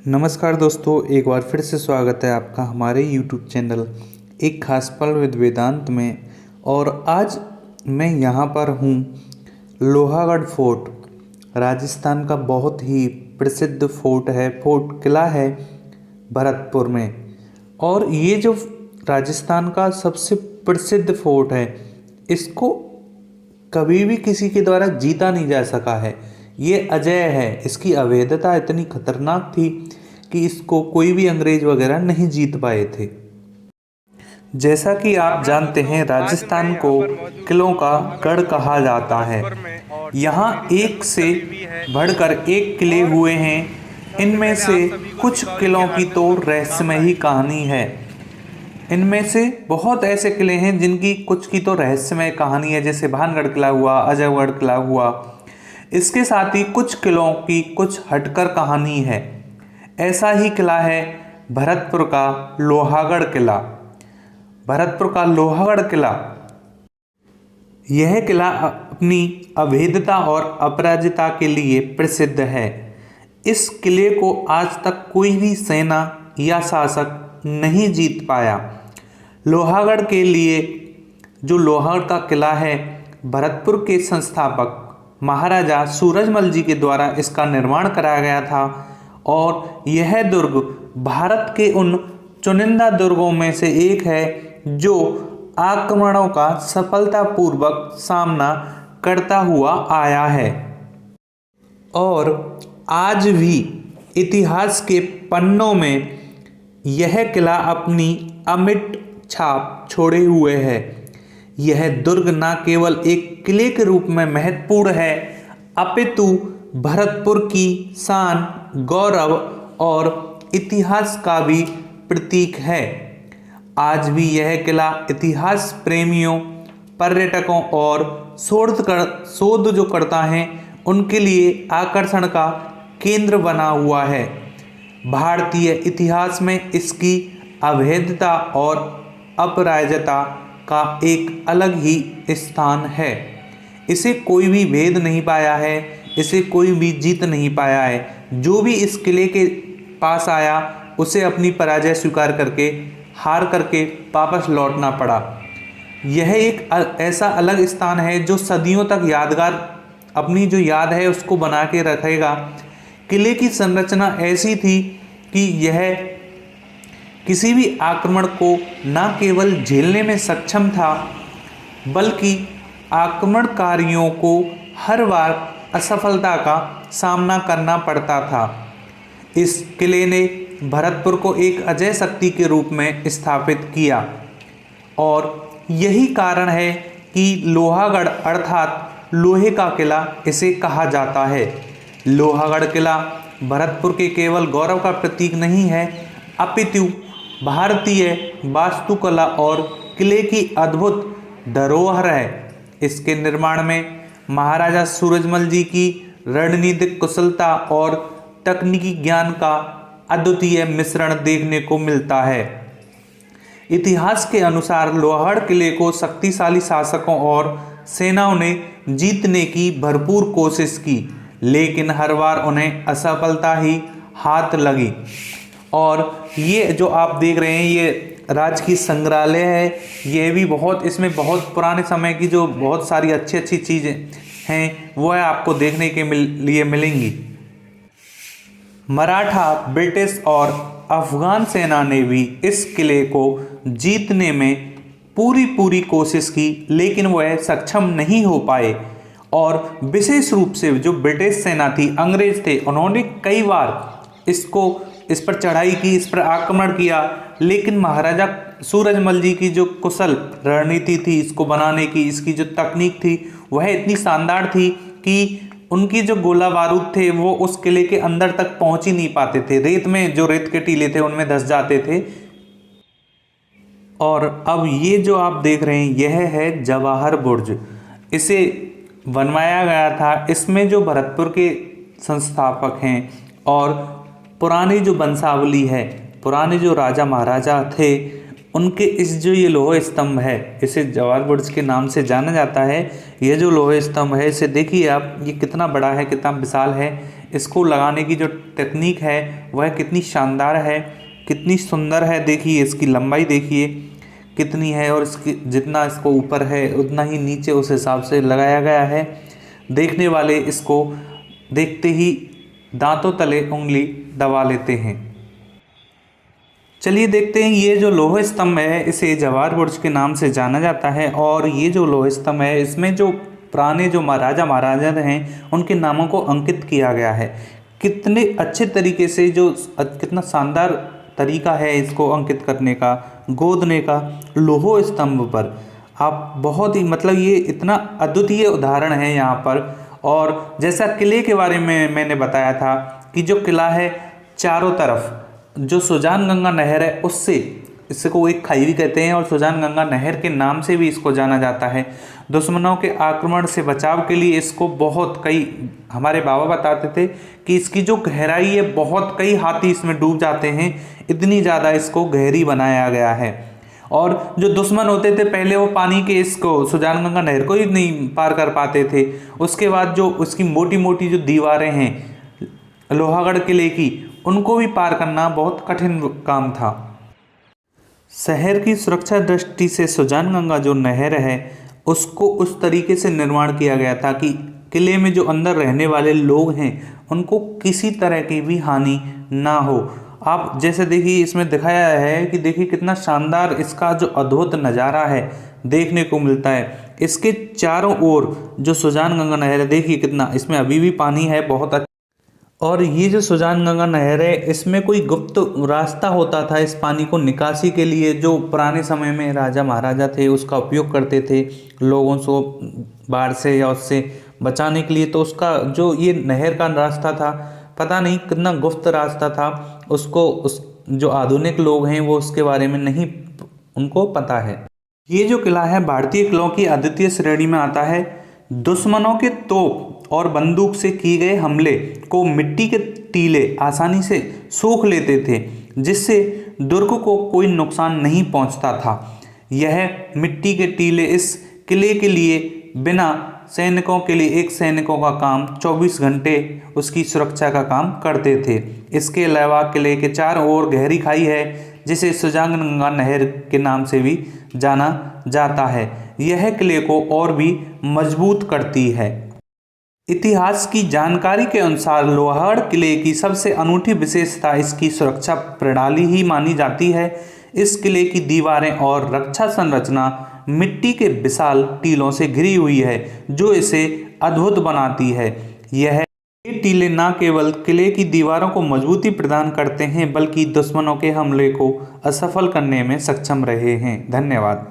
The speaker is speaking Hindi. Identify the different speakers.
Speaker 1: नमस्कार दोस्तों, एक बार फिर से स्वागत है आपका हमारे YouTube चैनल एक खास पल विद वेदांत में। और आज मैं यहाँ पर हूँ लोहागढ़ फोर्ट, राजस्थान का बहुत ही प्रसिद्ध फोर्ट है, फोर्ट किला है भरतपुर में। और ये जो राजस्थान का सबसे प्रसिद्ध फोर्ट है, इसको कभी भी किसी के द्वारा जीता नहीं जा सका है। ये अजेय है, इसकी अवैधता इतनी खतरनाक थी कि इसको कोई भी अंग्रेज वगैरह नहीं जीत पाए थे। जैसा कि आप जानते हैं, राजस्थान को किलों का गढ़ कहा जाता है। यहाँ एक से बढ़कर एक किले हुए हैं। इनमें से कुछ किलों की तो रहस्यमय ही कहानी है। इनमें से बहुत ऐसे किले हैं जिनकी कुछ की तो रहस्यमय कहानी है, जैसे भानगढ़ किला हुआ, अजयगढ़ किला हुआ। इसके साथ ही कुछ किलों की कुछ हटकर कहानी है। ऐसा ही किला है भरतपुर का लोहागढ़ किला। भरतपुर का लोहागढ़ किला, यह किला अपनी अभेद्यता और अपराजिता के लिए प्रसिद्ध है। इस किले को आज तक कोई भी सेना या शासक नहीं जीत पाया। लोहागढ़ के लिए जो लोहागढ़ का किला है, भरतपुर के संस्थापक महाराजा सूरजमल जी के द्वारा इसका निर्माण कराया गया था। और यह दुर्ग भारत के उन चुनिंदा दुर्गों में से एक है जो आक्रमणों का सफलतापूर्वक सामना करता हुआ आया है और आज भी इतिहास के पन्नों में यह किला अपनी अमिट छाप छोड़े हुए है। यह दुर्ग न केवल एक किले के रूप में महत्वपूर्ण है, अपितु भरतपुर की शान, गौरव और इतिहास का भी प्रतीक है। आज भी यह किला इतिहास प्रेमियों, पर्यटकों और शोध जो करता है उनके लिए आकर्षण का केंद्र बना हुआ है। भारतीय इतिहास में इसकी अभेद्यता और अपराजिता का एक अलग ही स्थान है। इसे कोई भी भेद नहीं पाया है, इसे कोई भी जीत नहीं पाया है। जो भी इस किले के पास आया उसे अपनी पराजय स्वीकार करके, हार करके वापस लौटना पड़ा। यह एक ऐसा अलग स्थान है जो सदियों तक यादगार, अपनी जो याद है उसको बना के रखेगा। किले की संरचना ऐसी थी कि यह किसी भी आक्रमण को न केवल झेलने में सक्षम था, बल्कि आक्रमणकारियों को हर बार असफलता का सामना करना पड़ता था। इस किले ने भरतपुर को एक अजेय शक्ति के रूप में स्थापित किया और यही कारण है कि लोहागढ़ अर्थात लोहे का किला इसे कहा जाता है। लोहागढ़ किला भरतपुर के केवल गौरव का प्रतीक नहीं है, अपितु भारतीय वास्तुकला और किले की अद्भुत धरोहर है। इसके निर्माण में महाराजा सूरजमल जी की रणनीतिक कुशलता और तकनीकी ज्ञान का अद्वितीय मिश्रण देखने को मिलता है। इतिहास के अनुसार लोहागढ़ किले को शक्तिशाली शासकों और सेनाओं ने जीतने की भरपूर कोशिश की, लेकिन हर बार उन्हें असफलता ही हाथ लगी। और ये जो आप देख रहे हैं, ये राजकीय संग्रहालय है। ये भी बहुत, इसमें बहुत पुराने समय की जो बहुत सारी अच्छी अच्छी चीज़ें हैं वो है आपको देखने के लिए मिलेंगी। मराठा, ब्रिटिश और अफगान सेना ने भी इस किले को जीतने में पूरी कोशिश की, लेकिन वह सक्षम नहीं हो पाए। और विशेष रूप से जो ब्रिटिश सेना थी, अंग्रेज थे, उन्होंने कई बार इस पर चढ़ाई की, इस पर आक्रमण किया, लेकिन महाराजा सूरजमल जी की जो कुशल रणनीति थी इसको बनाने की, इसकी जो तकनीक थी वह इतनी शानदार थी कि उनकी जो गोला बारूद थे वो उस किले के अंदर तक पहुंच ही नहीं पाते थे। रेत में, जो रेत के टीले थे उनमें धंस जाते थे। और अब ये जो आप देख रहे हैं यह है जवाहर बुर्ज। इसे बनवाया गया था। इसमें जो भरतपुर के संस्थापक हैं और पुरानी जो वंशावली है, पुराने जो राजा महाराजा थे, उनके इस जो ये लोह स्तंभ है, इसे जवाहर बुर्ज के नाम से जाना जाता है। ये जो लोह स्तंभ है, इसे देखिए आप, ये कितना बड़ा है, कितना विशाल है। इसको लगाने की जो टेक्निक है वह कितनी शानदार है, कितनी सुंदर है। देखिए इसकी लंबाई देखिए कितनी है और इसकी जितना इसको ऊपर है उतना ही नीचे उस हिसाब से लगाया गया है। देखने वाले इसको देखते ही दांतों तले उंगली दबा लेते हैं। चलिए देखते हैं, ये जो लौह स्तंभ है इसे जवाहर बुर्ज के नाम से जाना जाता है और ये जो लौह स्तंभ है इसमें जो पुराने जो महाराजा महाराजा हैं उनके नामों को अंकित किया गया है। कितने अच्छे तरीके से कितना शानदार तरीका है इसको अंकित करने का, गोदने का लौह स्तंभ पर। आप बहुत ही मतलब ये इतना अद्वितीय उदाहरण है यहाँ पर। और जैसा किले के बारे में मैंने बताया था कि जो किला है चारों तरफ जो सुजान गंगा नहर है उससे, इसको एक खाई भी कहते हैं और सुजान गंगा नहर के नाम से भी इसको जाना जाता है। दुश्मनों के आक्रमण से बचाव के लिए इसको बहुत कई, हमारे बाबा बताते थे कि इसकी जो गहराई है बहुत कई हाथी इसमें डूब जाते हैं, इतनी ज़्यादा इसको गहरी बनाया गया है। और जो दुश्मन होते थे पहले वो पानी के इसको सुजान गंगा नहर को ही नहीं पार कर पाते थे। उसके बाद जो उसकी मोटी मोटी जो दीवारें हैं लोहागढ़ किले की, उनको भी पार करना बहुत कठिन काम था। शहर की सुरक्षा दृष्टि से सुजान गंगा जो नहर है उसको उस तरीके से निर्माण किया गया था कि किले में जो अंदर रहने वाले लोग हैं उनको किसी तरह की भी हानि ना हो। आप जैसे देखिए इसमें दिखाया है कि देखिए कितना शानदार इसका जो अद्भुत नज़ारा है देखने को मिलता है। इसके चारों ओर जो सुजान गंगा नहर है देखिए कितना, इसमें अभी भी पानी है बहुत अच्छा। और ये जो सुजान गंगा नहर है इसमें कोई गुप्त रास्ता होता था इस पानी को निकासी के लिए, जो पुराने समय में राजा महाराजा थे उसका उपयोग करते थे लोगों को बाढ़ से या उससे बचाने के लिए। तो उसका जो ये नहर का रास्ता था पता नहीं कितना गुप्त रास्ता था, उस जो आधुनिक लोग हैं वो उसके बारे में नहीं उनको पता है। ये जो किला है भारतीय किलों की अद्वितीय श्रेणी में आता है। दुश्मनों के तोप और बंदूक से किए गए हमले को मिट्टी के टीले आसानी से सोख लेते थे, जिससे दुर्ग को कोई नुकसान नहीं पहुंचता था। यह मिट्टी के टीले इस किले के लिए बिना सैनिकों के लिए एक सैनिकों का काम 24 घंटे उसकी सुरक्षा का काम करते थे। इसके अलावा किले के चारों ओर गहरी खाई है जिसे सुजान गंगा नहर के नाम से भी जाना जाता है। यह किले को और भी मजबूत करती है। इतिहास की जानकारी के अनुसार लोहागढ़ किले की सबसे अनूठी विशेषता इसकी सुरक्षा प्रणाली ही मानी जाती है। इस किले की दीवारें और रक्षा संरचना मिट्टी के विशाल टीलों से घिरी हुई है जो इसे अद्भुत बनाती है। ये टीले न केवल किले की दीवारों को मजबूती प्रदान करते हैं बल्कि दुश्मनों के हमले को असफल करने में सक्षम रहे हैं। धन्यवाद।